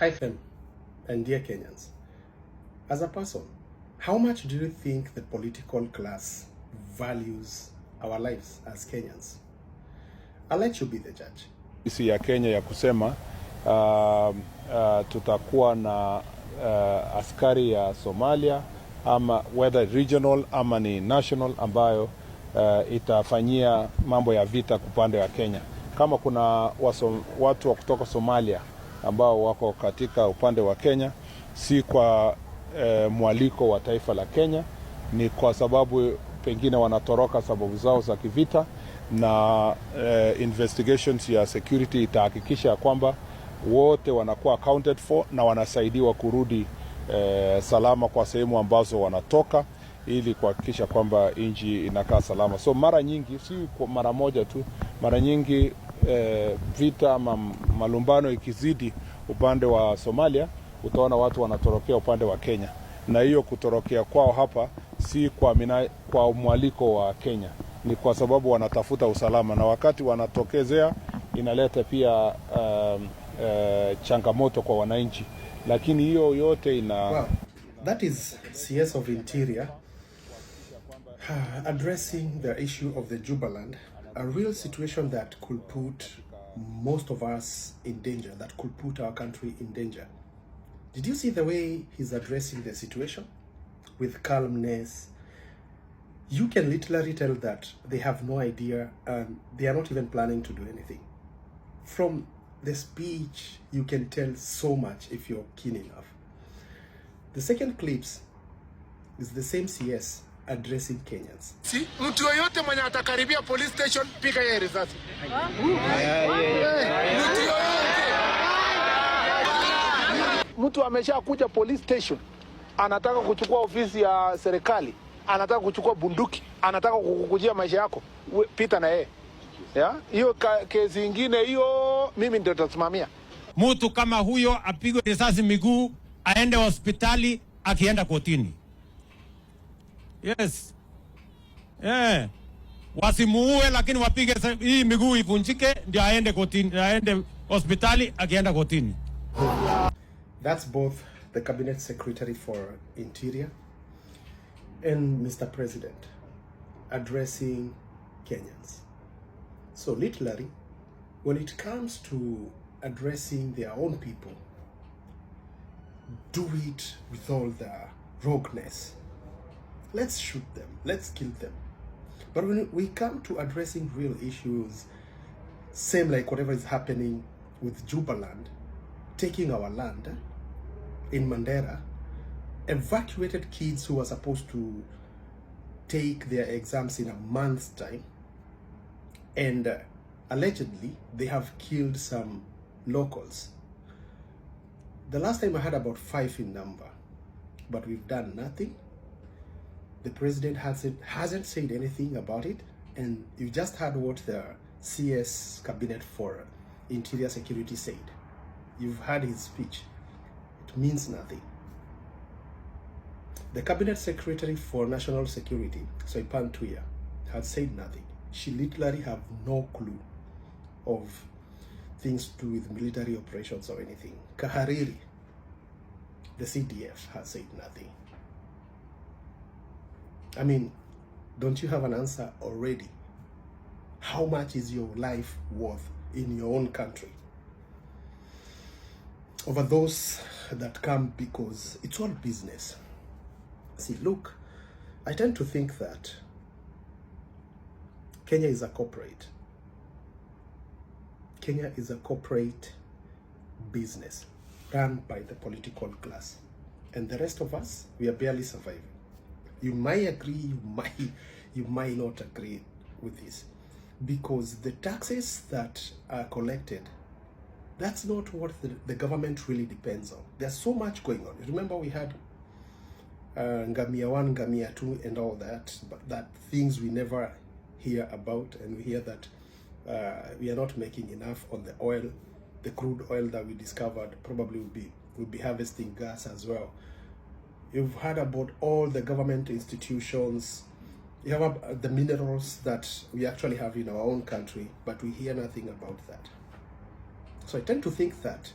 Hi, Fen, and dear Kenyans. As a person, how much do you think the political class values our lives as Kenyans? I'll let you be the judge. Isi ya Kenya ya kusema tutakuwa na askari ya Somalia ama whether regional ama ni national ambayo itafanyia mambo ya vita kupande wa Kenya. Kama kuna watu wa kutoka Somalia ambao wako katika upande wa Kenya, si kwa mwaliko wa taifa la Kenya, ni kwa sababu pengine wanatoroka sababu zao za kivita, na investigations ya security itahakikisha kwamba wote wanakuwa accounted for na wanasaidiwa kurudi salama kwa sehemu ambazo wanatoka, ili kuhakikisha kwamba nchi inakaa salama. So mara nyingi, si kwa mara moja tu, mara nyingi vita ama malumbano ikizidi upande wa Somalia, utaona watu wanatorokea upande wa Kenya, na hiyo kutorokea kwao hapa si kwa mwaliko wa Kenya, ni kwa sababu wanatafuta usalama, na wakati wanatokezea inaleta pia changamoto kwa wananchi, lakini hiyo yote ina Well, that is CS of Interior addressing the issue of the Jubaland, a real situation that could put most of us in danger, that could put our country in danger. Did you see the way he's addressing the situation? With calmness. You can literally tell that they have no idea and they are not even planning to do anything. From the speech, you can tell so much if you're keen enough. The second clips is the same CS addressing Kenyans. Si mtu yoyote mwenye atakaribia police station, piga yeye risasi. Mtu yoyote. Mtu amesha kuja police station, anataka kuchukua ofisi ya serikali, anataka kuchukua bunduki, anataka kukujia maisha yako, pita na yeye. Ya? Hiyo kesi nyingine hiyo mimi ndio nitasimamia. Mtu kama huyo apigwe risasi miguu, aende hospitali, akienda kotini. Yes. Wasimuue, lakini wapige hii miguu ivunjike ndio aende kotini, aende hospitali, akienda kotini. That's both the Cabinet Secretary for Interior and Mr. President addressing Kenyans. So literally, when it comes to addressing their own people, do it with all the rogueness. Let's shoot them, let's kill them. But when we come to addressing real issues, same like whatever is happening with Jubaland, taking our land in Mandera, evacuated kids who were supposed to take their exams in a month's time, and allegedly they have killed some locals. The last time I heard about 5 in number, but we've done nothing. The president hasn't said anything about it, and you just heard what the CS Cabinet for Interior Security said. You've heard his speech. It means nothing. The Cabinet Secretary for National Security, Soipan Tuya, had said nothing. She literally have no clue of things to do with military operations or anything. Kahariri, the CDF, has said nothing. I mean, don't you have an answer already? How much is your life worth in your own country over those that come because it's all business? See, look, I tend to think that Kenya is a corporate. Kenya is a corporate business run by the political class. And the rest of us, we are barely surviving. You might agree, you might not agree with this, because the taxes that are collected, that's not what the government really depends on. There's so much going on. Remember, we had Ngamia 1, Ngamia 2 and all that, but that things we never hear about, and we hear that we are not making enough on the oil. The crude oil that we discovered probably will be harvesting gas as well. You've heard about all the government institutions. You have the minerals that we actually have in our own country, but we hear nothing about that. So I tend to think that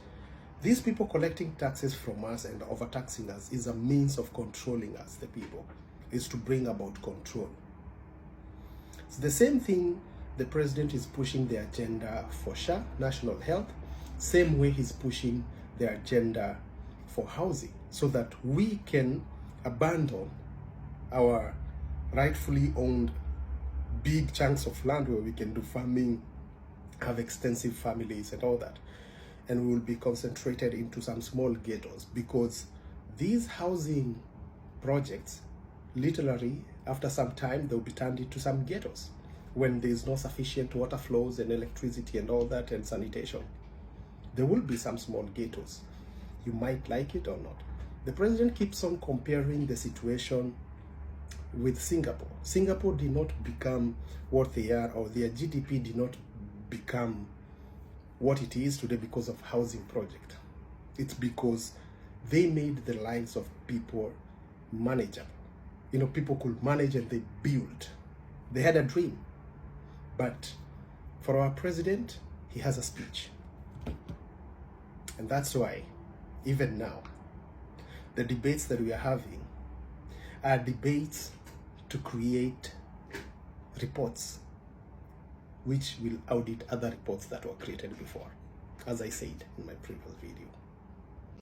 These people collecting taxes from us and overtaxing us is a means of controlling us, the people. Is to bring about control. It's the same thing the president is pushing the agenda for SHA, national health, same way he's pushing the agenda for housing, so that we can abandon our rightfully owned big chunks of land where we can do farming, have extensive families and all that, and we will be concentrated into some small ghettos, because these housing projects, literally after some time, they'll be turned into some ghettos when there's no sufficient water flows and electricity and all that and sanitation. There will be some small ghettos. You might like it or not. The president keeps on comparing the situation with Singapore. Singapore did not become what they are, or their GDP did not become what it is today because of housing project. It's because they made the lives of people manageable. You know, people could manage and they built. They had a dream. But for our president, he has a speech. And that's why, even now, the debates that we are having are debates to create reports which will audit other reports that were created before, as I said in my previous video.